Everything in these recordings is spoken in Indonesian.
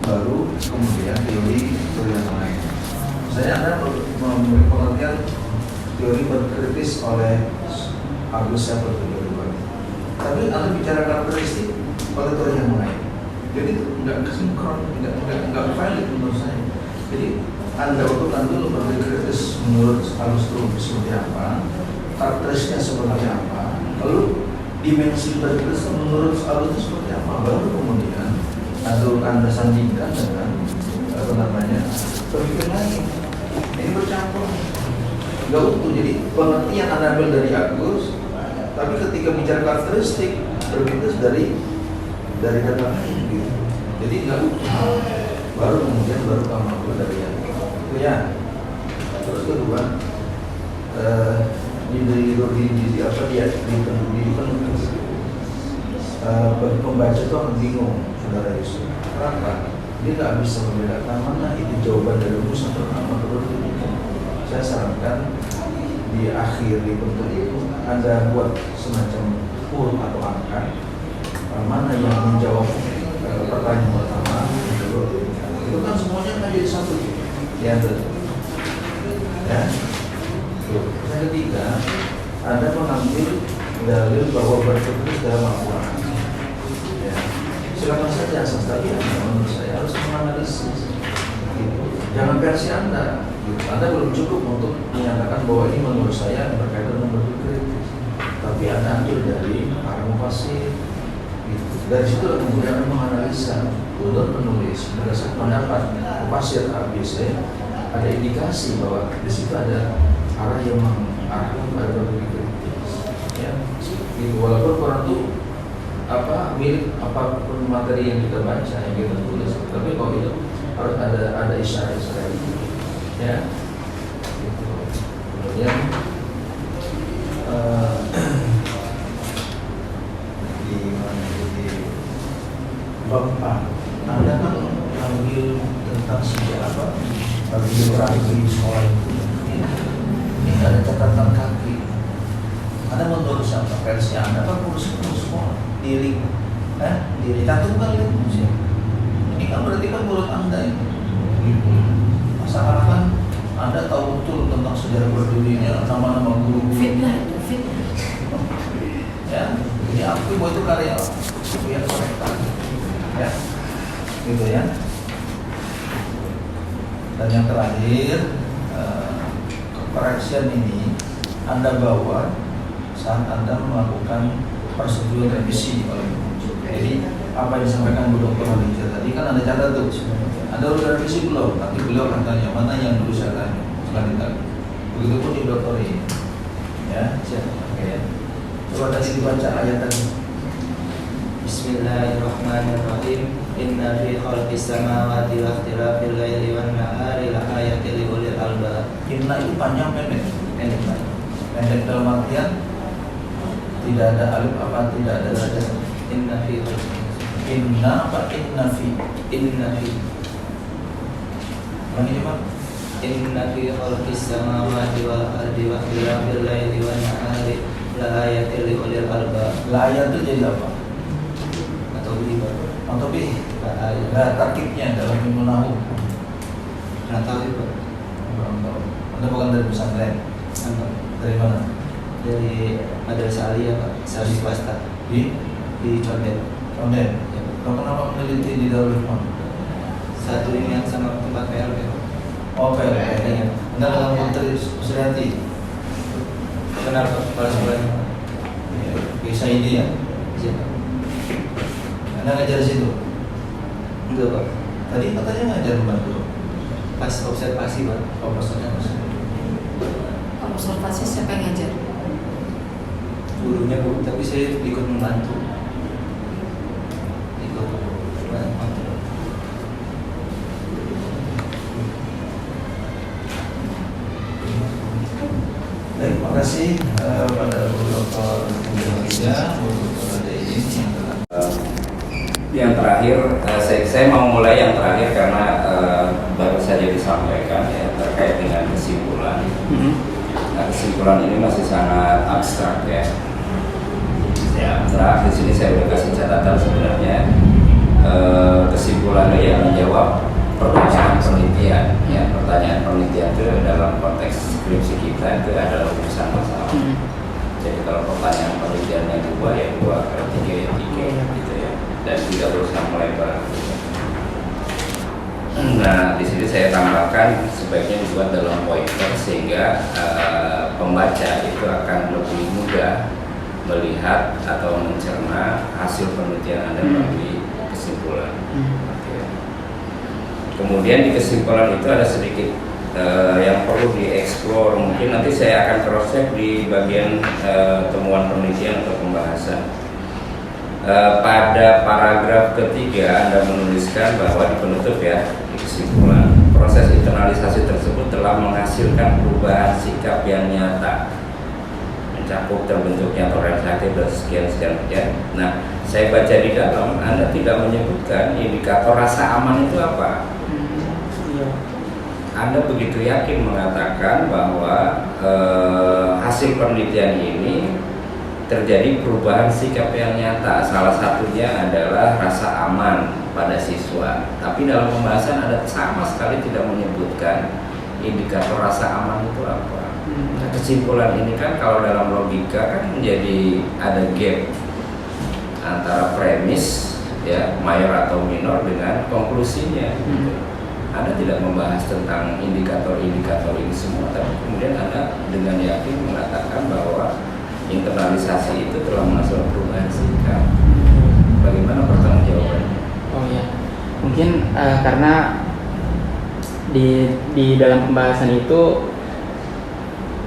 baru kemudian teori yang lain. Saya Anda memberi pengertian teori berkritis oleh Agus Saiful Hidayat. Tapi Anda bicara karakteristik oleh teori yang lain. Jadi itu nggak sinkron, nggak valid menurut saya. Jadi Anda dulu berpikir kritis menurut Agus itu seperti apa, karakteristiknya seperti apa, lalu dimensi berkritis menurut Agus itu seperti apa, baru kemudian Anda sandingkan dengan berpikir lain. Ini bercampur, nggak utuh. Jadi pengertian Anda ambil dari Agus, tapi ketika bicara karakteristik berkritis dari data lain gitu. Jadi nggak utuh. Baru kemudian kamu ambil dari yang itu ya. Terus kedua, bagi pembaca itu akan bingung, saudara Yusuf. Kenapa? Dia nggak bisa membedakan mana itu jawaban dari rumus atau nama itu. Saya sarankan di akhir di bentuk itu Anda buat semacam huruf atau angka, mana yang menjawab pertanyaan pertama, itu kan semuanya kan jadi satu. Ya, ya. Yang ketiga, Anda mengambil dalil bahwa berkritis dalam Al-Quran. Ya. Silakan saja, tapi menurut saya harus menganalisis. Gitu. Jangan versi Anda. Gitu. Anda belum cukup untuk menyatakan bahwa ini menurut saya berkaitan dengan berkritis. Tapi Anda ambil dari para mufasir. Gitu. Dari situ kemudian Anda menganalisa untuk penulis berdasarkan pendapat mufasir ABC, ada indikasi bahwa di situ ada arah yang mengarahkan pada berpikir kritis. Ya, gitu. Walaupun Quran itu milik apapun materi yang kita baca, yang kita tulis, tapi kalau itu harus ada isyarat-isyarat itu. Ya, gitu. Kemudian Bapak, Anda kan ambil tentang sejarah biografi di sekolah itu. Ini ada catatan kaki. Anda menurut siapa? Versi Anda kan kursus sekolah diri, cantumkan itu. Ini kan berarti kan menurut Anda ini. Masalah kan Anda tahu betul tentang sejarah berdirinya nama-nama guru. Fitnah. Ya, ini aku buat itu karya biar korektan. Ya, gitu ya. Dan yang terakhir, koreksian ini Anda bawa saat Anda melakukan persetujuan revisi oleh pengunjung. Jadi apa yang disampaikan Bu Dr. Hadijah tadi kan Anda catat tuh. Anda udah revisi belum? Nanti beliau akan tanya mana yang dulu saya tanya. Sekarang ditanya. Begitupun di dokter ini. Ya, siap. Oke. Coba tadi dibaca ayat tadi. Bismillahirrahmanirrahim. Inna fi khalqis samawati wa ikhtilafil laili wan nahari laayatin liulil albab. Inna itu panjang pendek. Pendek dalam artian tidak ada alif apa tidak ada saja. Inna fi Inna apa inna fi? Lagi coba. Inna fi khalqis samawati wal ardi wa ikhtilafil laili wan nahari laayatin liulil albab. Layat itu jadi apa? Atau bi? Nah, tarkibnya dalam ilmu nahwu. Nggak tahu itu. Belum tahu. Anda bukan dari pesantren. Dari mana? Dari Madrasah Aliyah Pak, Sari swasta Di Condet. Condet. Ya, Kalau kenapa meneliti di Darul Hikmah? satu ini yang sama tempat PLP. Oh, PLP. Iya. Anda dengan Putri Suryati. Kenapa kepala sekolahnya? Bisa ini ya? Iya. Anda ngajar di situ? Enggak Pak. Tadi katanya ngajar membantu. Pas observasi Pak. Oh, pasnya masih. Observasi siapa yang ngajar? Gurunya Bu, tapi saya ikut membantu. Baik, terima kasih pada Bu Dr. Hadijah, Bu Dr. Hadijah yang telah yang terakhir, saya mau mulai yang terakhir karena baru saja disampaikan ya terkait dengan kesimpulan. Nah, kesimpulan ini masih sangat abstrak ya. Ya, abstrak. Di sini saya udah kasih catatan sebenarnya kesimpulannya yang menjawab melebar. Nah, di sini saya tambahkan sebaiknya dibuat dalam pointer sehingga pembaca itu akan lebih mudah melihat atau mencerna hasil penelitian Anda melalui kesimpulan. Kemudian di kesimpulan itu ada sedikit yang perlu dieksplor. Mungkin nanti saya akan cross check di bagian temuan penelitian atau pembahasan. Pada paragraf ketiga Anda menuliskan bahwa di penutup ya, di kesimpulan proses internalisasi tersebut telah menghasilkan perubahan sikap yang nyata, mencakup terbentuknya toleransi aktif dan sekian. Nah, saya baca di dalam Anda tidak menyebutkan indikator rasa aman itu apa. Anda begitu yakin mengatakan bahwa hasil penelitian ini terjadi perubahan sikap yang nyata. Salah satunya adalah rasa aman pada siswa. Tapi dalam pembahasan Anda sama sekali tidak menyebutkan indikator rasa aman itu apa. Nah, kesimpulan ini kan kalau dalam logika kan menjadi ada gap antara premis ya mayor atau minor dengan konklusinya. Anda tidak membahas tentang indikator-indikator ini semua, tapi kemudian Anda dengan yakin mengatakan bahwa internalisasi itu telah menghasilkan perubahan sikap. Bagaimana pertanggungjawabannya? Oh ya, mungkin karena di dalam pembahasan itu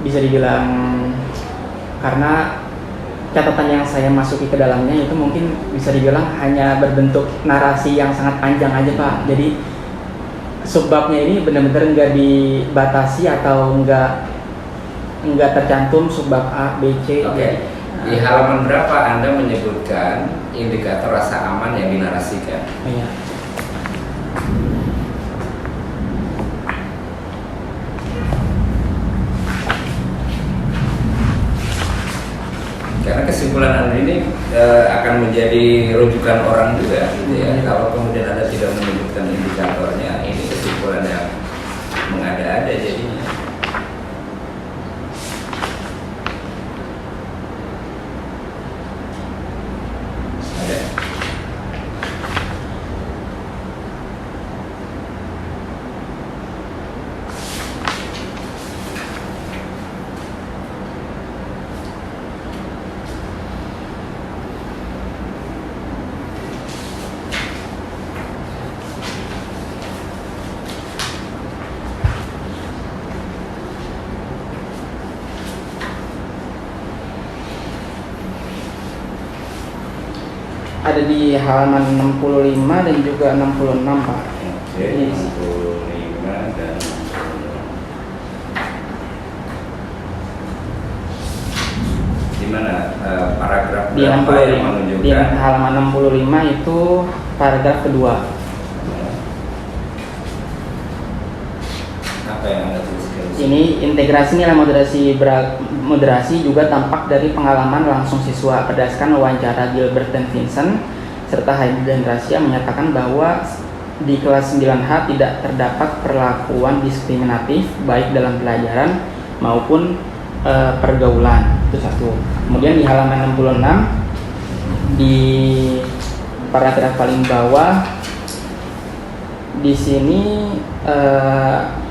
bisa dibilang karena catatan yang saya masuki ke dalamnya itu mungkin bisa dibilang hanya berbentuk narasi yang sangat panjang aja Pak. Jadi subbabnya ini benar-benar nggak dibatasi atau nggak tercantum subbab A, B, C. Oke. Di halaman berapa Anda menyebutkan indikator rasa aman yang dinarasikan? Iya. Karena kesimpulan Anda ini akan menjadi rujukan orang juga, gitu ya. Kalau kemudian Anda tidak menyebutkan indikatornya, ini kesimpulan yang mengada-ada jadinya. Ada. Ada di halaman 65 dan juga 66 Pak. Oke, 65 dan 66. Di mana paragraf Di berapa yang 65, di menunjukkan? halaman 65 itu paragraf kedua. Apa yang Anda tuliskan? Ini integrasi nilai moderasi juga tampak dari pengalaman langsung siswa. Berdasarkan wawancara Gilbert dan Vincent serta Heidi dan Gracia menyatakan bahwa di kelas 9H tidak terdapat perlakuan diskriminatif baik dalam pelajaran maupun pergaulan. Itu satu. Kemudian di halaman 66 di paragraf paling bawah di sini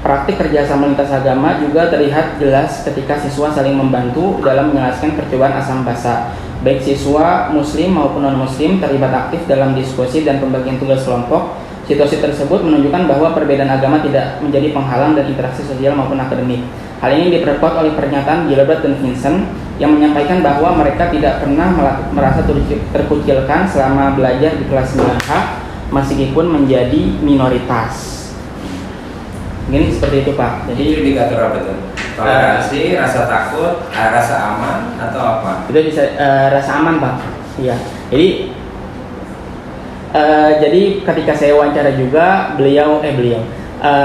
praktik kerjasama lintas agama juga terlihat jelas ketika siswa saling membantu dalam menjelaskan percobaan asam basa. Baik siswa muslim maupun non-muslim terlibat aktif dalam diskusi dan pembagian tugas kelompok. Situasi tersebut menunjukkan bahwa perbedaan agama tidak menjadi penghalang dan interaksi sosial maupun akademik. Hal ini diperkuat oleh pernyataan Gilbert dan Vincent yang menyampaikan bahwa mereka tidak pernah merasa terkucilkan selama belajar di kelas 9H meskipun menjadi minoritas. Ini seperti itu Pak. Jadi indikator apa itu? Toleransi, rasa takut, rasa aman atau apa? Itu bisa rasa aman Pak. Iya. Jadi ketika saya wawancara juga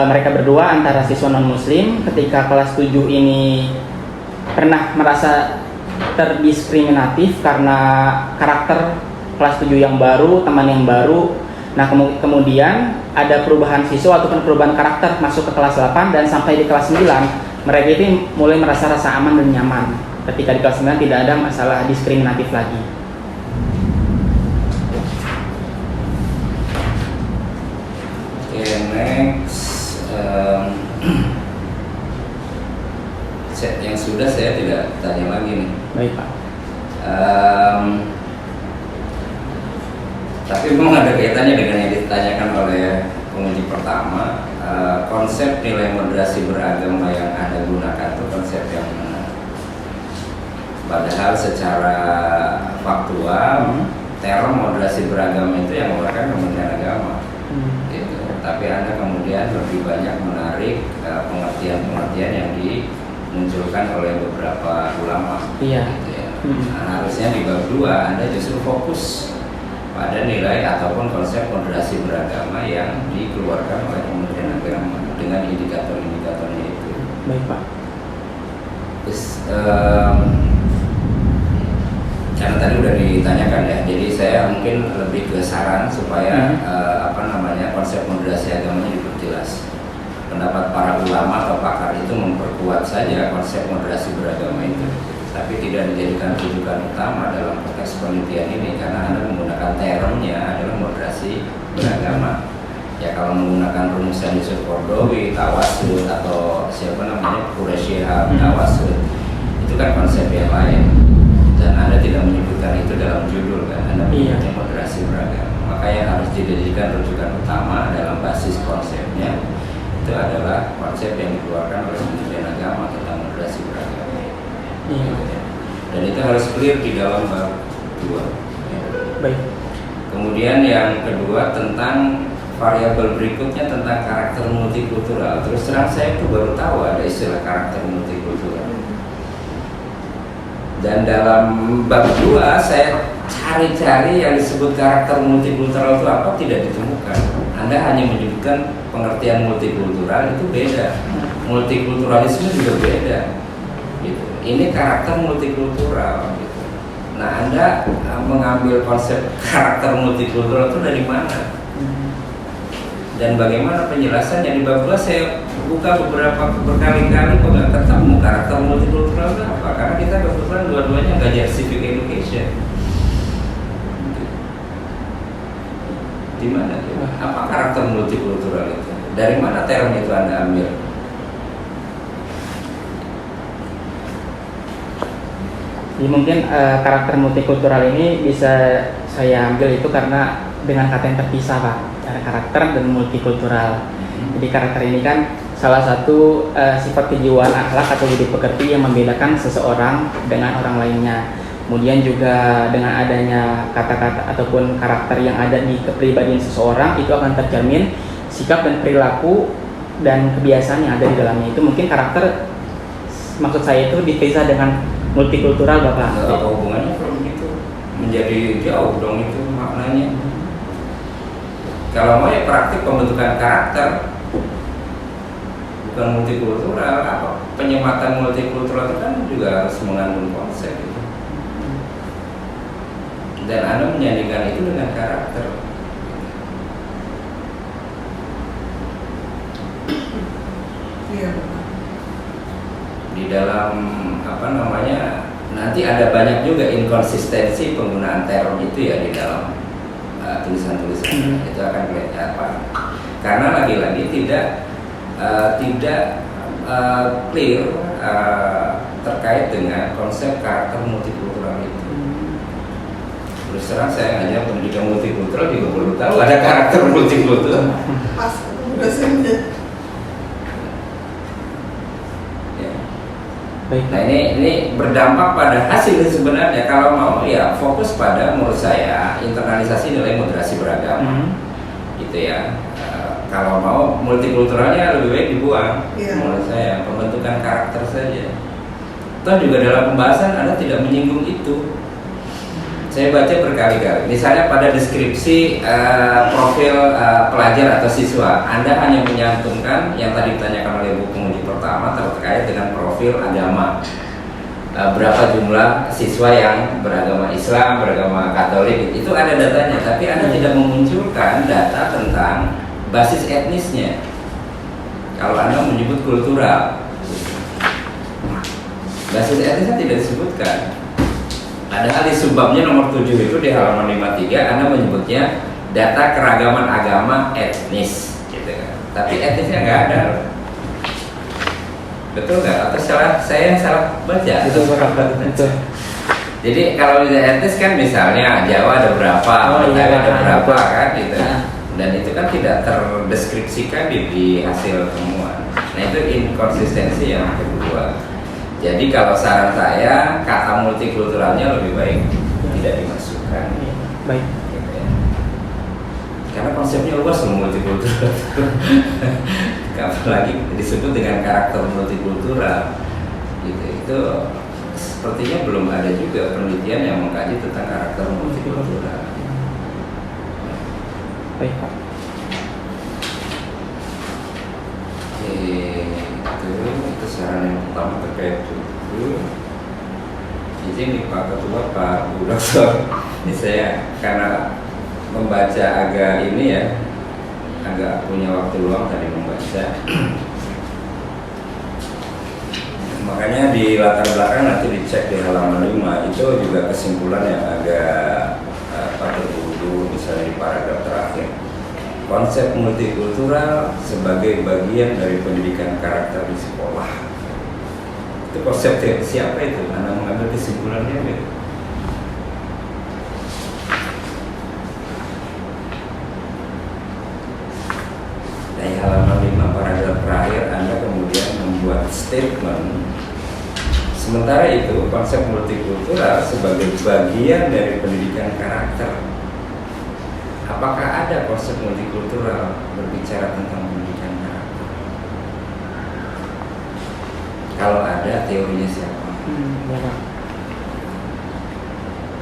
mereka berdua antara siswa non muslim ketika kelas 7 ini pernah merasa terdiskriminatif karena karakter kelas 7 yang baru, teman yang baru. Nah kemudian ada perubahan siswa ataupun perubahan karakter masuk ke kelas 8 dan sampai di kelas 9 mereka itu mulai merasa rasa aman dan nyaman. Ketika di kelas 9 tidak ada masalah diskriminatif lagi. next. Yang sudah saya tidak tanya lagi nih. Baik Pak. Tapi memang ada kaitannya dengan yang ditanyakan oleh penguji pertama. Konsep nilai moderasi beragama yang Anda gunakan itu konsep yang benar. Padahal secara faktual, term moderasi beragama itu yang mengeluarkan Kementerian Agama. Gitu. Tapi Anda kemudian lebih banyak menarik pengertian-pengertian yang dimunculkan oleh beberapa ulama. Iya. Gitu ya. Nah, harusnya di bab 2 Anda justru fokus pada nilai ataupun konsep moderasi beragama yang dikeluarkan oleh Kementerian Agama dengan indikator-indikatornya itu. Baik Pak. Terus, karena tadi udah ditanyakan ya, jadi saya mungkin lebih ke saran supaya konsep moderasi agamanya diperjelas. Pendapat para ulama atau pakar itu memperkuat saja konsep moderasi beragama itu, tapi tidak dijadikan rujukan utama dalam konteks penelitian ini karena Anda menggunakan termnya adalah moderasi beragama. Ya kalau menggunakan rumusan Yusuf Qaradawi, Tawassul atau siapa namanya Quraisy Tawassul, itu kan konsep yang lain dan Anda tidak menyebutkan itu dalam judul kan, Anda menyebutnya moderasi beragama. Maka yang harus dijadikan rujukan utama dalam basis konsepnya itu adalah konsep yang dikeluarkan oleh Kementerian Agama tentang moderasi beragama. Dan itu harus clear di dalam bab 2. Baik. Kemudian yang kedua tentang variabel berikutnya tentang karakter multikultural. Terus terang saya itu baru tahu ada istilah karakter multikultural. Dan dalam bab 2 saya cari-cari yang disebut karakter multikultural itu apa, tidak ditemukan. Anda hanya menyebutkan pengertian multikultural, itu beda. Multikulturalisme juga beda. Gitu. Ini karakter multikultural. Gitu. Nah, Anda mengambil konsep karakter multikultural itu dari mana? Dan bagaimana penjelasannya? Di bab 2 saya buka berkali-kali kok nggak ketemu karakter multikultural itu apa? Karena kita kebetulan dua-duanya ngajar civic education. Di mana? Apa karakter multikultural itu? Dari mana term itu Anda ambil? Jadi mungkin karakter multikultural ini bisa saya ambil itu karena dengan kata yang terpisah Pak, ada karakter dan multikultural. Jadi karakter ini kan salah satu sifat kejiwaan akhlak atau budi pekerti yang membedakan seseorang dengan orang lainnya. Kemudian juga dengan adanya kata-kata ataupun karakter yang ada di kepribadian seseorang itu akan tercermin sikap dan perilaku dan kebiasaan yang ada di dalamnya. Itu mungkin karakter, maksud saya itu dipisah dengan multikultural Bapak. Apa hubungannya kalau begitu? Menjadi jauh dong itu maknanya. Kalau mau ya praktik pembentukan karakter bukan multikultural, apa penyematan multikultural itu kan juga harus mengandung konsep itu. Dan Anda menyandikan itu dengan karakter. Iya. Di dalam nanti ada banyak juga inkonsistensi penggunaan term itu ya di dalam tulisan-tulisan itu akan kelihatan apa? Karena lagi-lagi tidak clear terkait dengan konsep karakter multikultural itu. Terus terang saya ngajar pendidikan multikultural juga perlu tahu ada karakter multikultural. Pas dosennya. Ya. Baik. Nah ini berdampak pada hasil sebenarnya. Kalau mau ya fokus pada menurut saya internalisasi nilai moderasi beragama, gitu ya. Kalau mau multikulturalnya lebih baik dibuang, menurut saya pembentukan karakter saja. Toh juga dalam pembahasan Anda tidak menyinggung itu. Saya baca berkali-kali. Misalnya pada deskripsi profil pelajar atau siswa, Anda hanya menyantumkan yang tadi ditanyakan oleh Bu penguji pertama terkait dengan profil agama. Berapa jumlah siswa yang beragama Islam, beragama Katolik, itu ada datanya. Tapi Anda tidak memunculkan data tentang basis etnisnya. Kalau Anda menyebut kultural, basis etnisnya tidak disebutkan. Padahal di subbabnya nomor 7 itu di halaman 53 Anda menyebutnya data keragaman agama etnis, gitu kan. tapi etisnya nggak ada. Betul nggak? Atau saya yang salah baca? Betul. Jadi kalau etis kan misalnya Jawa ada berapa, Betawi ada berapa kan gitu. Dan itu kan tidak terdeskripsikan di hasil temuan. Nah itu inkonsistensi yang kedua. Jadi kalau saran saya kata multikulturalnya lebih baik tidak dimasukkan. Baik. Gitu ya. Karena konsepnya luas multikultural. Apalagi disebut dengan karakter multikultural. Gitu. Itu sepertinya belum ada juga penelitian yang mengkaji tentang karakter multikultural. Baik Pak. Itu saran yang pertama terkait itu. Izin nih Pak Ketua, Pak Bu Dokter. Ini saya karena membaca agak ini ya, agak punya waktu luang tadi membaca. Makanya di latar belakang nanti dicek di halaman 5 itu juga kesimpulan yang agak terburu-buru, misalnya di paragraf terakhir. Konsep multikultural sebagai bagian dari pendidikan karakter di sekolah. Itu konsep siapa itu? Anda mengambil kesimpulannya gitu. Dari halaman 5 paragraf terakhir Anda kemudian membuat statement. Sementara itu konsep multikultural sebagai bagian dari pendidikan karakter. Apakah ada konsep multikultural berbicara tentang pendidikan karakter? Kalau ada, teorinya siapa?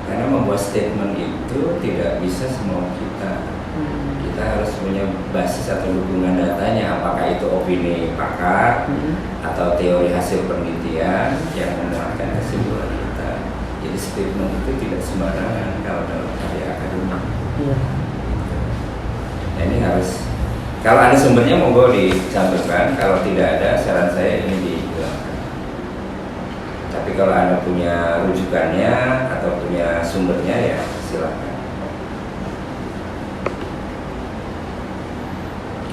Karena membuat statement itu tidak bisa semua kita. Kita harus punya basis atau dukungan datanya. Apakah itu opini pakar atau teori hasil penelitian yang menerangkan kesimpulan kita. Jadi statement itu tidak sembarangan kalau dalam karya akademik. Nah, ini harus, kalau ada sumbernya monggo dicantumkan, kalau tidak ada saran saya ini dihilangkan. Tapi kalau Anda punya rujukannya atau punya sumbernya ya silakan.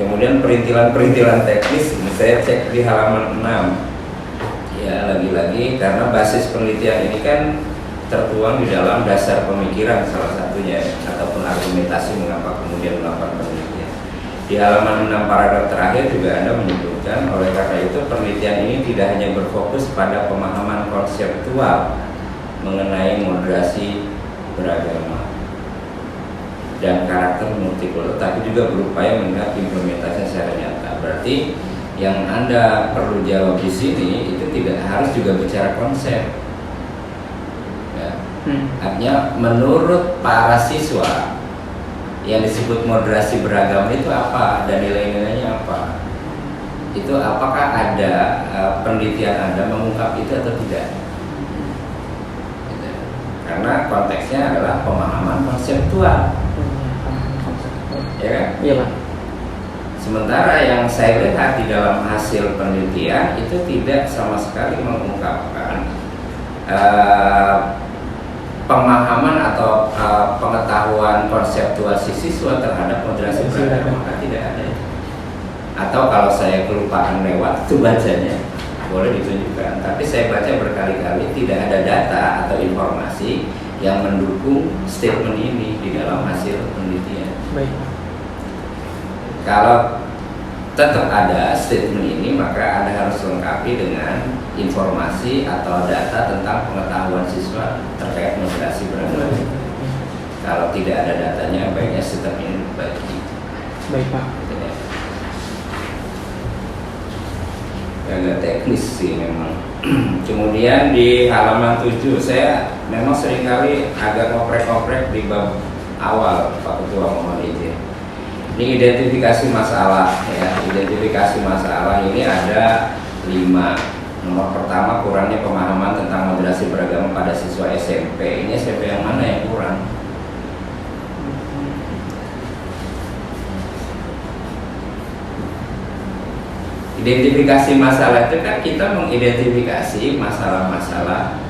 Kemudian perintilan teknis ini saya cek di halaman 6. Ya lagi-lagi karena basis penelitian ini kan tertuang di dalam dasar pemikiran salah satunya ataupun argumentasi mengapa kemudian melakukan penelitian. Di halaman 6 paragraf terakhir juga Anda menyebutkan, oleh karena itu penelitian ini tidak hanya berfokus pada pemahaman konseptual mengenai moderasi beragama dan karakter multikultural, tapi juga berupaya melihat implementasi secara nyata. Berarti yang Anda perlu jawab di sini itu tidak harus juga bicara konsep. Artinya menurut para siswa yang disebut moderasi beragama itu apa dan nilai-nilainya apa? Itu apakah ada penelitian Anda mengungkap itu atau tidak? Gitu. Karena konteksnya adalah pemahaman konseptual, ya kan? Iya Pak. Sementara yang saya lihat di dalam hasil penelitian itu tidak sama sekali mengungkapkan pemahaman atau pengetahuan konseptual si siswa terhadap moderasi beragama, tidak ada. Atau kalau saya kelupaan lewat itu bacanya boleh ditunjukkan, tapi saya baca berkali-kali tidak ada data atau informasi yang mendukung statement ini di dalam hasil penelitian. Baik. Kalau tetap ada statement ini, maka Anda harus lengkapi dengan informasi atau data tentang pengetahuan siswa terkait moderasi beragama. Kalau tidak ada datanya, baiknya statement ini dibagi. Baik Pak. Agak teknis sih memang. Kemudian di halaman 7 saya memang seringkali agak ngoprek-ngoprek di bab awal, Pak Ketua, mohon izin. Ini identifikasi masalah ya. Identifikasi masalah ini ada 5. Nomor pertama, kurangnya pemahaman tentang moderasi beragama pada siswa SMP. Ini SMP yang mana yang kurang? Identifikasi masalah itu kan kita mengidentifikasi masalah-masalah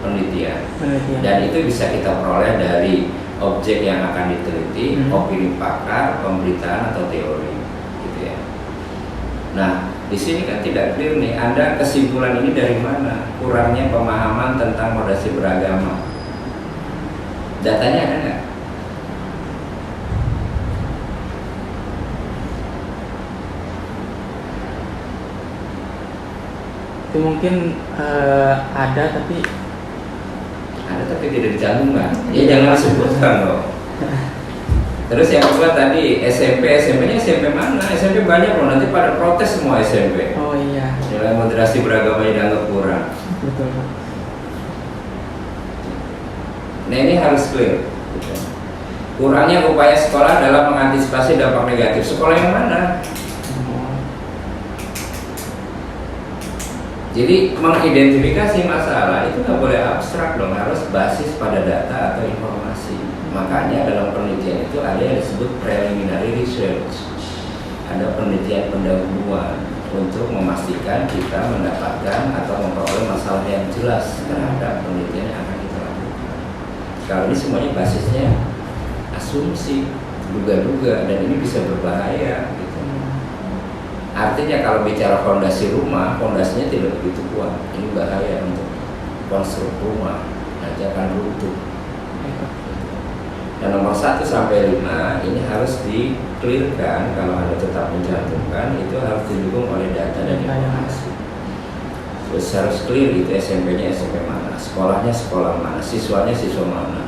penelitian. Dan itu bisa kita peroleh dari objek yang akan diteliti, opini pakar, pemberitaan atau teori, gitu ya. Nah, di sini kan tidak clear nih. Anda kesimpulan ini dari mana? Kurangnya pemahaman tentang fondasi beragama. Datanya ada nggak? Itu mungkin ada tapi Ada tapi tidak dicantumkan. Ya jangan disebutkan loh. Terus yang kedua tadi SMP-nya SMP mana? SMP banyak loh, nanti pada protes semua SMP. oh iya Nilai moderasi beragamanya dianggap kurang. betul Pak. Nah ini harus clear. Kurangnya upaya sekolah dalam mengantisipasi dampak negatif. Sekolah yang mana? Oh, Jadi mengidentifikasi masalah itu nggak boleh abstrak dong, harus basis pada data atau informasi. Makanya dalam penelitian itu ada yang disebut preliminary research, ada penelitian pendahuluan untuk memastikan kita mendapatkan atau memperoleh masalah yang jelas terhadap penelitian yang akan kita lakukan. Kalau ini semuanya basisnya asumsi, duga-duga, dan ini bisa berbahaya. Gitu. Artinya kalau bicara fondasi rumah, fondasinya tidak begitu kuat. Ini bahaya untuk konstruk rumah, nanti akan runtuh. Dan nomor 1 sampai 5 ini harus di-clearkan. Kalau Anda tetap mencantumkan, itu harus didukung oleh data dan informasi. Terus harus clear itu SMP-nya SMP mana, sekolahnya sekolah mana, siswanya siswa mana.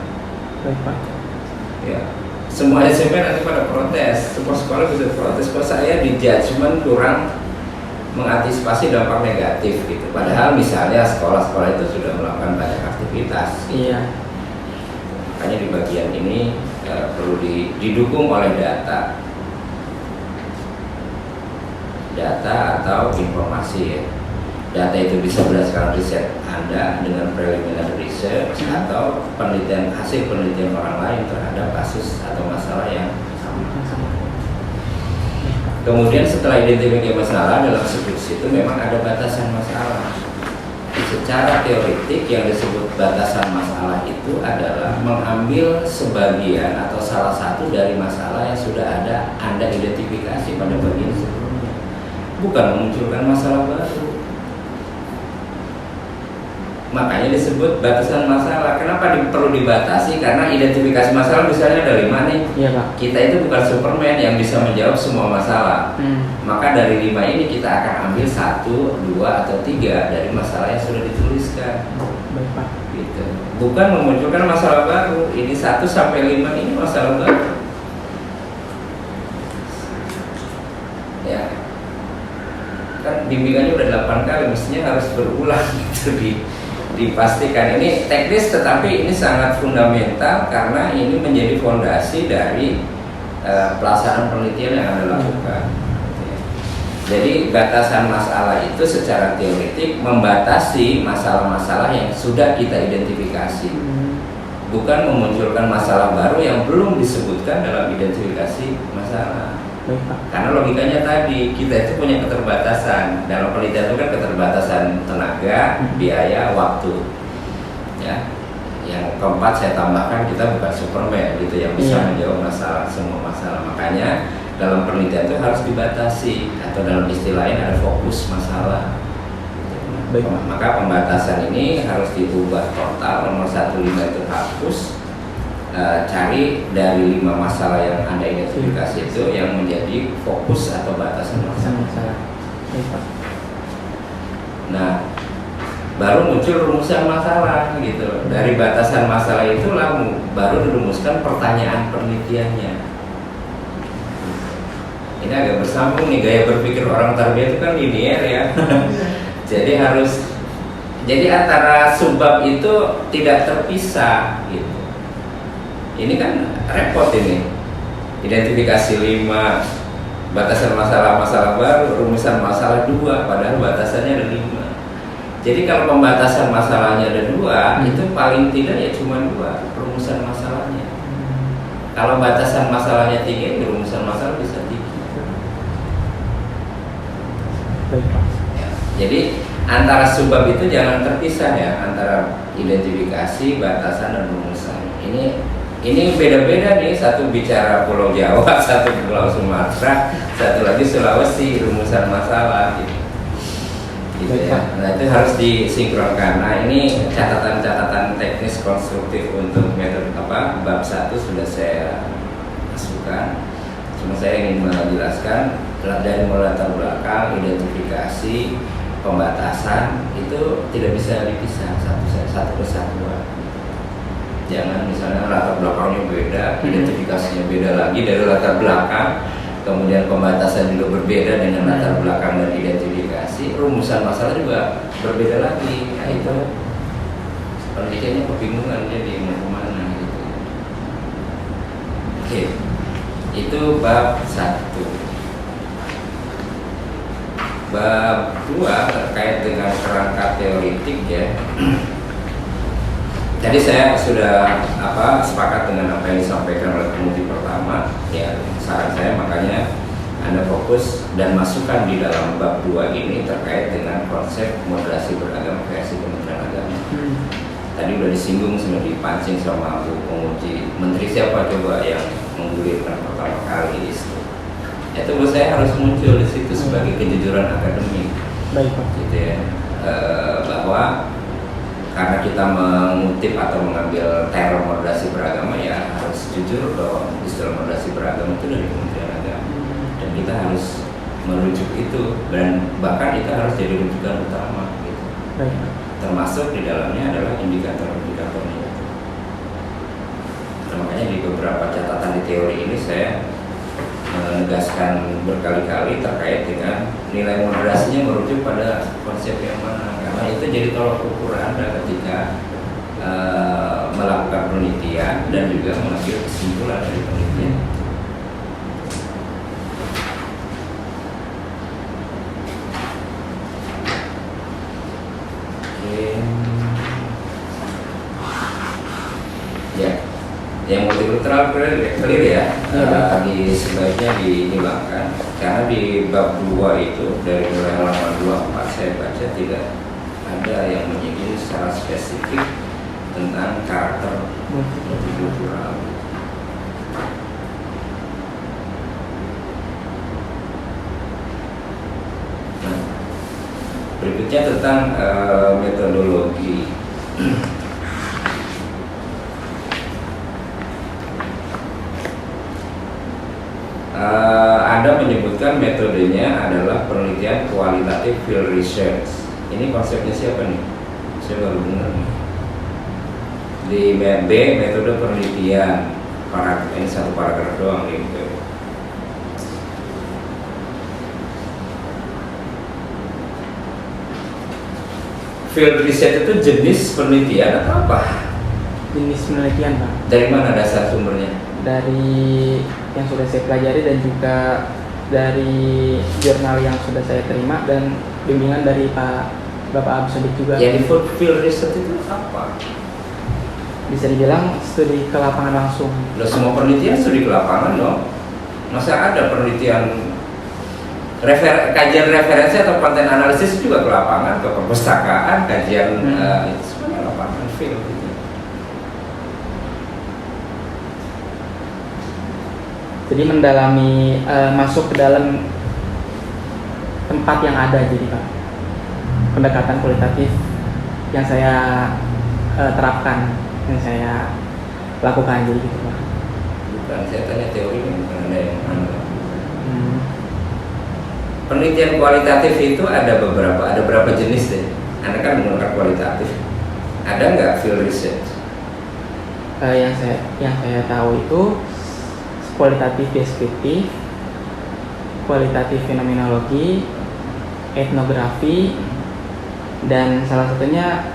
baik Pak. Ya, semua SMP nanti pada protes, semua sekolah bisa protes. Kalau saya di judgement kurang mengantisipasi dampak negatif gitu. Padahal misalnya sekolah-sekolah itu sudah melakukan banyak aktivitas. Gitu. Iya Makanya di bagian ini perlu didukung oleh data atau informasi ya. Data itu bisa berdasarkan riset Anda dengan preliminary research atau hasil penelitian orang lain terhadap kasus atau masalah yang sama. Kemudian setelah identifikasi masalah dalam skripsi itu memang ada batasan masalah. Secara teoritik yang disebut batasan masalah itu adalah mengambil sebagian atau salah satu dari masalah yang sudah ada Anda identifikasi pada bagian sebelumnya, bukan memunculkan masalah baru. Makanya disebut batasan masalah. Kenapa perlu dibatasi? Karena identifikasi masalah misalnya ada 5 nih. iya Pak. Kita itu bukan Superman yang bisa menjawab semua masalah. Maka dari 5 ini kita akan ambil 1, 2, atau 3 dari masalah yang sudah dituliskan. Baik Pak. Gitu. Bukan memunculkan masalah baru. Ini 1 sampai 5 ini masalah baru. Ya. Kan bimbingannya udah 8 kali, mestinya harus berulang gitu dipastikan. Ini teknis tetapi ini sangat fundamental karena ini menjadi fondasi dari pelaksanaan penelitian yang Anda lakukan. Jadi batasan masalah itu secara teoritik membatasi masalah-masalah yang sudah kita identifikasi, bukan memunculkan masalah baru yang belum disebutkan dalam identifikasi masalah. Baik Pak. Karena logikanya tadi kita itu punya keterbatasan. Dalam penelitian itu kan keterbatasan tenaga, biaya, waktu. Ya. Yang keempat saya tambahkan kita bukan Superman gitu yang bisa menjawab masalah semua masalah. Makanya dalam penelitian itu harus dibatasi atau dalam istilah lain ada fokus masalah. Baik. Maka pembatasan ini harus diubah total. Nomor 1, 5 itu hapus. Cari dari 5 masalah yang Anda identifikasi itu yang menjadi fokus atau batasan masalah. Baik Pak. Nah, baru muncul rumusan masalah gitu. Dari batasan masalah itulah baru dirumuskan pertanyaan penelitiannya. Ini agak bersambung nih, gaya berpikir orang tarbiyah itu kan linear ya. Jadi antara subbab itu tidak terpisah gitu. Ini kan repot ini. Identifikasi 5, batasan masalah-masalah baru, rumusan masalah 2, padahal batasannya ada 5. Jadi kalau pembatasan masalahnya ada 2, itu paling tidak ya cuma 2 rumusan masalahnya. Kalau batasan masalahnya 3, rumusan masalah bisa 3. Baik Pak. Ya, jadi antara subbab itu jangan terpisah ya, antara identifikasi, batasan, dan rumusan. Ini ini beda-beda nih, satu bicara Pulau Jawa, satu Pulau Sumatera, satu lagi Sulawesi, rumusan masalah gitu. Gitu ya. Nah itu harus disinkronkan. Nah ini catatan-catatan teknis konstruktif untuk metode bab 1 sudah saya masukkan. Cuma saya ingin menjelaskan dari mulai latar belakang, identifikasi, pembatasan itu tidak bisa dipisah satu kesatuan. Jangan misalnya latar belakangnya beda, identifikasinya beda lagi dari latar belakang, kemudian pembatasan juga berbeda dengan latar belakang dan identifikasi, rumusan masalah juga berbeda lagi. Nah itu penelitiannya kebingungan jadi mau kemana gitu. Oke, itu bab 1. Bab 2 terkait dengan kerangka teoritik ya. Tadi saya sudah sepakat dengan apa yang disampaikan oleh pemutih pertama ya. Saran saya makanya Anda fokus dan masukkan di dalam bab 2 ini terkait dengan konsep moderasi beragama versi Kementerian Agama. Tadi udah disinggung, sudah dipancing sama Bu penguji. Menteri siapa coba yang menggulirkan pertama kali itu? Itu menurut saya harus muncul di situ sebagai kejujuran akademik. Baik, Pak. Gitu ya. Bahwa karena kita mengutip atau mengambil term moderasi beragama ya harus jujur bahwa istilah moderasi beragama itu dari Kementerian Agama dan kita harus merujuk itu dan bahkan itu harus jadi rujukan utama gitu. Baik. Termasuk di dalamnya adalah indikator-indikatornya. Nah, makanya di beberapa catatan di teori ini saya menegaskan berkali-kali terkait dengan nilai moderasinya merujuk pada konsep yang mana, karena itu jadi tolak ukur Anda ketika melakukan penelitian dan juga mengambil kesimpulan dari penelitian. Ya, yang multikultural clear ya, sebaiknya dihilangkan karena di bab 2 itu dari mulai halaman 24 saya baca tidak ada yang menyinggung secara spesifik tentang karakter multikultural. Nah, berikutnya tentang metodologi. Anda menyebutkan metodenya adalah penelitian kualitatif field research. Ini konsepnya siapa nih? Saya baru dengar nih. Di B, metode penelitian. Ini satu paragraf doang nih. Field research itu jenis penelitian atau apa? Jenis penelitian, Pak. Dari mana dasar sumbernya? Dari yang sudah saya pelajari dan juga dari jurnal yang sudah saya terima dan bimbingan dari Bapak Abu Sodik juga. Yang di field research itu apa? Bisa dibilang studi ke lapangan langsung. Loh, semua penelitian studi ke lapangan dong. Masa ada penelitian kajian referensi atau konten analisis juga ke lapangan, ke perpustakaan, kajian itu semuanya lapangan field gitu. Jadi mendalami, masuk ke dalam tempat yang ada, jadi Pak, pendekatan kualitatif yang saya terapkan, yang saya lakukan jadi gitu Pak. Bukan, saya tanya teori ini, bukan ada yang penelitian kualitatif itu ada berapa jenis deh. Anda kan menggunakan kualitatif, ada nggak field research? Yang saya tahu itu kualitatif deskriptif, kualitatif fenomenologi, etnografi, dan salah satunya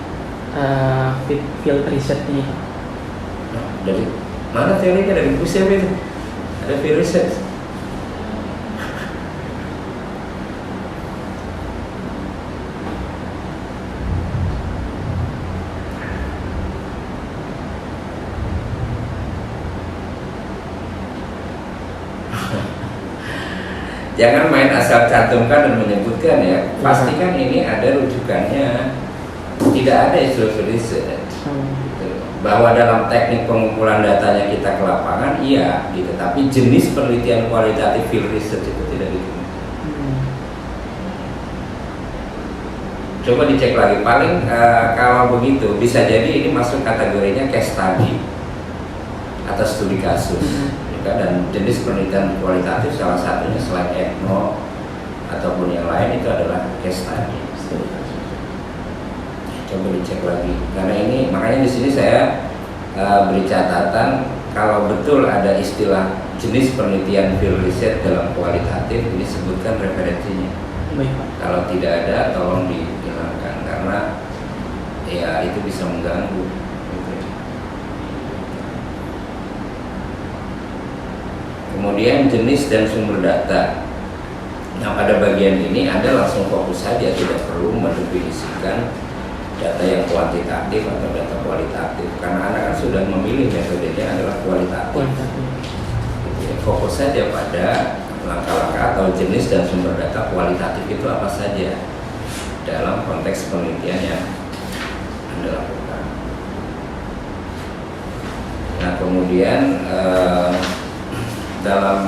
field research ini. Dari mana teorinya? Dari buku siapa itu? Ada field research. Jangan main asal cantumkan dan menyebutkan ya. Pastikan ini ada rujukannya. Tidak ada istilah research. Gitu. bahwa dalam teknik pengumpulan datanya kita ke lapangan, iya gitu. Tapi jenis penelitian kualitatif field research itu tidak gitu. Coba dicek lagi. Paling kalau begitu bisa jadi ini masuk kategorinya case study atau studi kasus. Dan jenis penelitian kualitatif salah satunya selain etno ataupun yang lain itu adalah case study. Coba dicek lagi. Karena ini makanya di sini saya beri catatan kalau betul ada istilah jenis penelitian field research dalam kualitatif ini sebutkan referensinya. Baik, Pak. Kalau tidak ada tolong dihilangkan karena ya itu bisa mengganggu. Kemudian jenis dan sumber data. Nah pada bagian ini Anda langsung fokus saja, tidak perlu mendefinisikan data yang kuantitatif atau data kualitatif karena Anda kan sudah memilih metodenya adalah kualitatif. Jadi, fokus saja pada langkah-langkah atau jenis dan sumber data kualitatif itu apa saja dalam konteks penelitian yang Anda lakukan. Nah kemudian dalam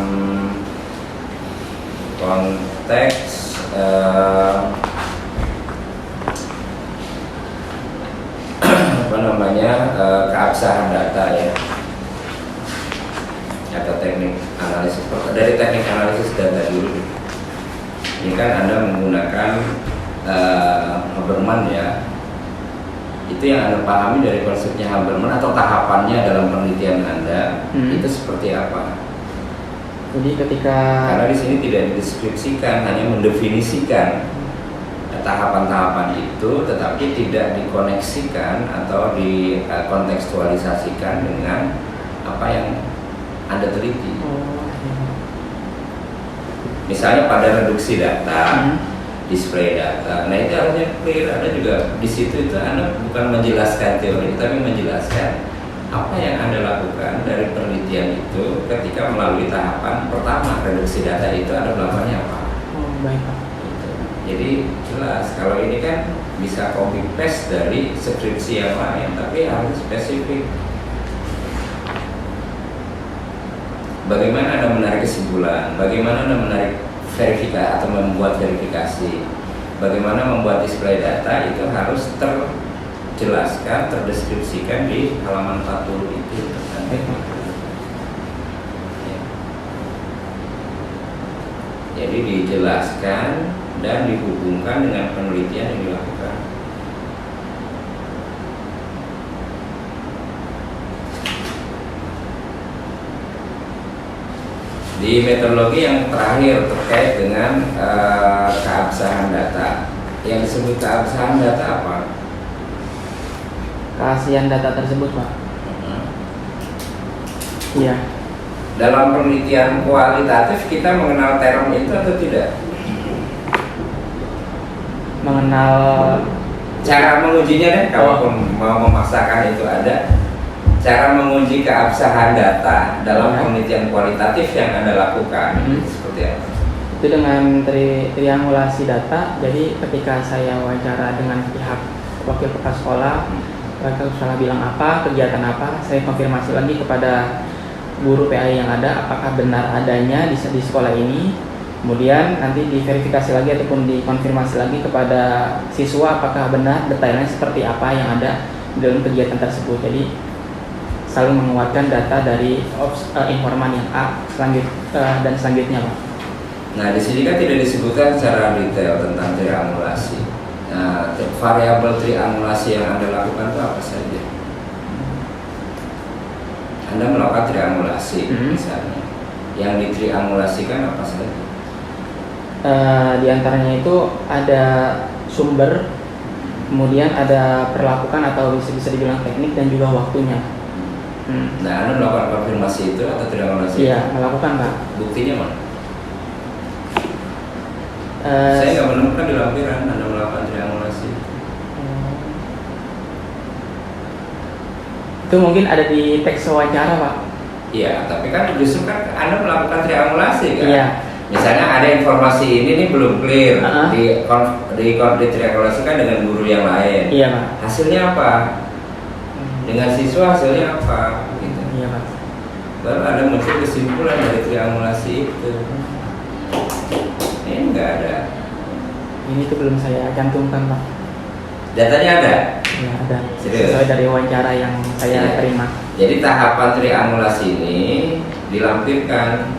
konteks keabsahan data ya atau teknik analisis. Dari teknik analisis data dulu, ini kan Anda menggunakan Habermas ya. Itu yang Anda pahami dari konsepnya Habermas atau tahapannya dalam penelitian Anda itu seperti apa? Jadi ketika Karena di sini tidak dideskripsikan, hanya mendefinisikan tahapan-tahapan itu, tetapi tidak dikoneksikan atau dikontekstualisasikan dengan apa yang Anda teliti. Misalnya pada reduksi data, display data. Nah itu harusnya clear. Anda juga di situ itu Anda bukan menjelaskan teori, tapi menjelaskan apa yang Anda lakukan dari penelitian itu ketika melalui tahapan pertama reduksi data itu Anda melakukannya apa? Baik, Pak. Jadi jelas. Kalau ini kan bisa copy paste dari skripsi yang lain, tapi harus spesifik. Bagaimana Anda menarik kesimpulan? Bagaimana Anda menarik verifikasi atau membuat verifikasi? Bagaimana membuat display data itu harus terjelaskan, terdeskripsikan di halaman 40 itu. Jadi dijelaskan dan dihubungkan dengan penelitian yang dilakukan. Di metodologi yang terakhir terkait dengan keabsahan data, yang disebut keabsahan data apa? Keaslian data tersebut, Pak. Iya. Dalam penelitian kualitatif kita mengenal term itu atau tidak? Mengenal Cara mengujinya deh, kalaupun mau memaksakan itu ada. Cara menguji keabsahan data dalam penelitian kualitatif yang Anda lakukan seperti apa? itu dengan triangulasi data. Jadi ketika saya wawancara dengan pihak wakil kepala sekolah, wakil sekolah bilang apa, kegiatan apa, saya konfirmasi lagi kepada guru PAI yang ada apakah benar adanya di sekolah ini. Kemudian nanti diverifikasi lagi ataupun dikonfirmasi lagi kepada siswa apakah benar detailnya seperti apa yang ada dalam kegiatan tersebut. Jadi saling menguatkan data dari informan yang A dan selanjutnya, Pak. Nah di sini kan tidak disebutkan secara detail tentang triangulasi. Nah, variabel triangulasi yang Anda lakukan itu apa saja? Anda melakukan triangulasi misalnya, yang ditriangulasikan apa saja? Di antaranya itu ada sumber, kemudian ada perlakukan atau bisa dibilang teknik dan juga waktunya. Nah, Anda melakukan konfirmasi itu atau triangulasi? Iya, melakukan, Pak. Buktinya mana? Saya nggak menemukan di lampiran Anda melakukan triangulasi. Itu mungkin ada di teks wawancara, Pak. Iya, tapi kan justru kan Anda melakukan triangulasi kan? Iya. Misalnya ada informasi ini belum clear, ditriangulasikan dengan guru yang lain. Iya, Pak. Hasilnya apa? dengan siswa hasilnya apa gitu. Iya Pak. Baru ada muncul kesimpulan dari triangulasi itu. Ini nggak ada. Ini tuh belum saya cantumkan Pak. Datanya ada. Ya ada. Serius? Sesuai dari wawancara yang saya Iya. terima. Jadi tahapan triangulasi ini dilampirkan.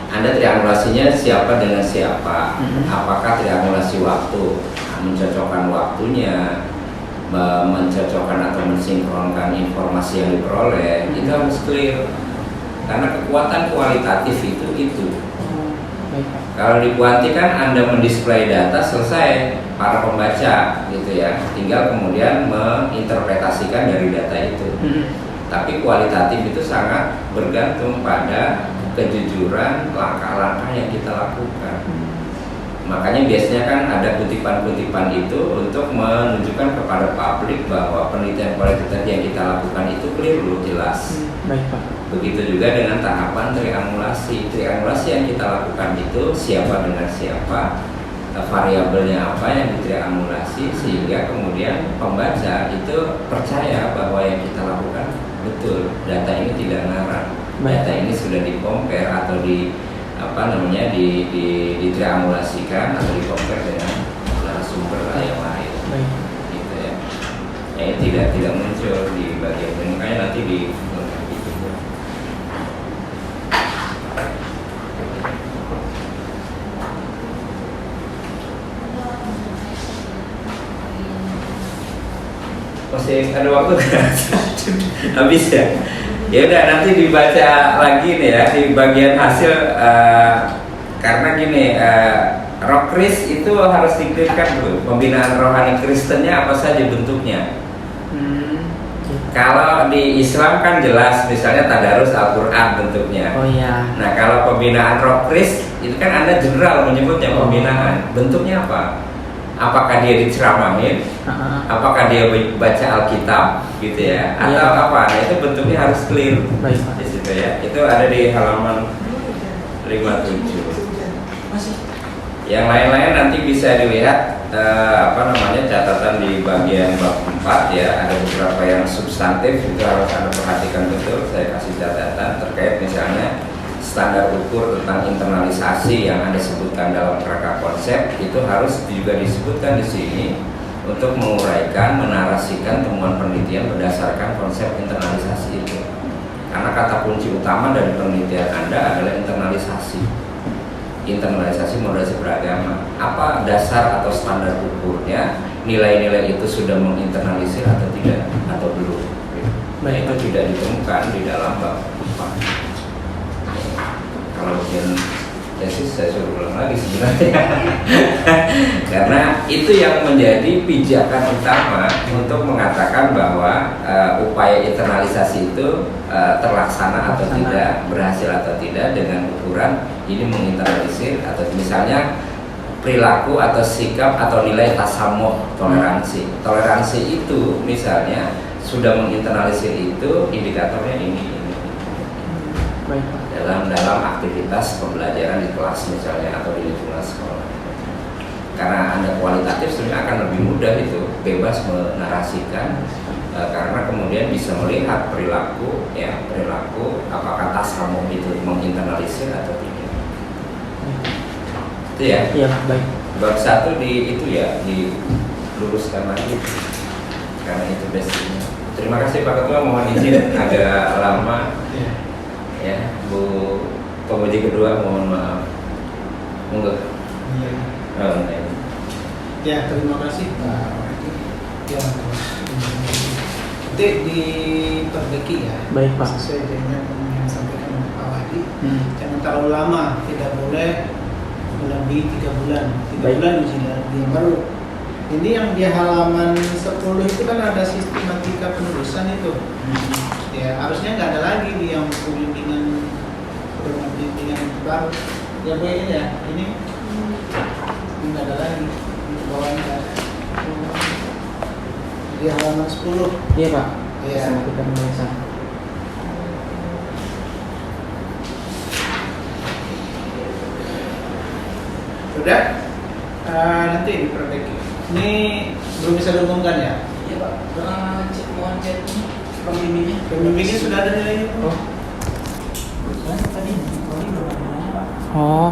Anda triangulasinya siapa dengan siapa? Apakah triangulasi waktu? Mencocokkan waktunya, mencocokkan atau mensinkronkan informasi yang diperoleh, itu harus clear. Karena kekuatan kualitatif itu. Baik Pak. Kalau di kuanti kan Anda mendisplay data selesai, para pembaca gitu ya, tinggal kemudian menginterpretasikan dari data itu. Tapi kualitatif itu sangat bergantung pada kejujuran langkah-langkah yang kita lakukan. Makanya biasanya kan ada kutipan-kutipan itu untuk menunjukkan kepada publik bahwa penelitian kualitatif yang kita lakukan itu keliru, jelas. Baik Pak. Begitu juga dengan tahapan triangulasi. Triangulasi yang kita lakukan itu siapa dengan siapa, variabelnya apa yang ditriangulasi, sehingga kemudian pembaca itu percaya bahwa yang kita lakukan betul, data ini tidak ngarang, data ini sudah di-compare atau ditriangulasikan atau di-compare dengan sumber yang lain. Baik. Gitu ya. Ini tidak muncul di bagian ini, makanya nanti di masih ada waktu kan? Habis ya. Ya udah nanti dibaca lagi nih ya di bagian hasil karena gini Rokris itu harus diklirkan dulu. Pembinaan rohani Kristennya apa saja bentuknya. Kalau di Islam kan jelas, misalnya tadarus Al-Quran bentuknya. Oh iya. Nah kalau pembinaan Rokris itu kan Anda general menyebutnya pembinaan. Bentuknya apa? Apakah dia diceramahin? Apakah dia baca Alkitab gitu ya? Atau apa? Nah itu bentuknya harus clear. Baik Pak. Di situ ya. Itu ada di halaman 57. Yang lain-lain nanti bisa dilihat catatan di bagian bab 4 ya. Ada beberapa yang substantif itu harus Anda perhatikan betul. Saya kasih catatan terkait misalnya standar ukur tentang internalisasi yang Anda sebutkan dalam kerangka konsep itu harus juga disebutkan di sini untuk menguraikan, menarasikan temuan penelitian berdasarkan konsep internalisasi itu. Karena kata kunci utama dari penelitian Anda adalah internalisasi. Internalisasi moderasi beragama. Apa dasar atau standar ukurnya? Nilai-nilai itu sudah menginternalisir atau tidak atau belum? Nah, itu tidak ditemukan di dalam bab 4. Kalau mungkin tesis saya suruh ulang lagi sebenarnya. Karena itu yang menjadi pijakan utama untuk mengatakan bahwa upaya internalisasi itu terlaksana atau tidak, berhasil atau tidak dengan ukuran ini menginternalisir atau misalnya perilaku atau sikap atau nilai tasamuh, toleransi. Toleransi itu misalnya sudah menginternalisir itu indikatornya ini. Baik. Dalam aktivitas pembelajaran di kelas misalnya atau di lingkungan sekolah. Karena Anda kualitatif sebenarnya akan lebih mudah itu bebas menarasikan karena kemudian bisa melihat perilaku apakah tasamuh itu menginternalisir atau tidak. Itu ya. Iya baik. Bab 1 diluruskan lagi karena itu basicnya. Terima kasih Pak Ketua, mohon izin agak lama. Ya, Bu pemuji kedua mohon maaf. Monggo. Iya. Ya, terima kasih Pak. Ya, nanti diperbaiki ya. Baik Pak. Sesuai dengan yang disampaikan Pak Wadi. Jangan terlalu lama, tidak boleh melebihi 3 bulan. 3 Baik. bulan dia baru. Ini yang di halaman 10 itu kan ada sistematika penulisan itu. Ya harusnya nggak ada lagi di yang pembimbingan baru. Ya begini ya, ini nggak ada lagi. Bawahnya nggak ada. Di halaman 10. Iya Pak. Iya. Sama kita menulisan. Sudah? Nanti diperbaiki. Ini belum bisa diumumkan ya? Iya Pak. ilmuwan kayak itu pembimbingnya. Pembimbingnya sudah ada nilainya. Oh. Tadi belum ada. Oh.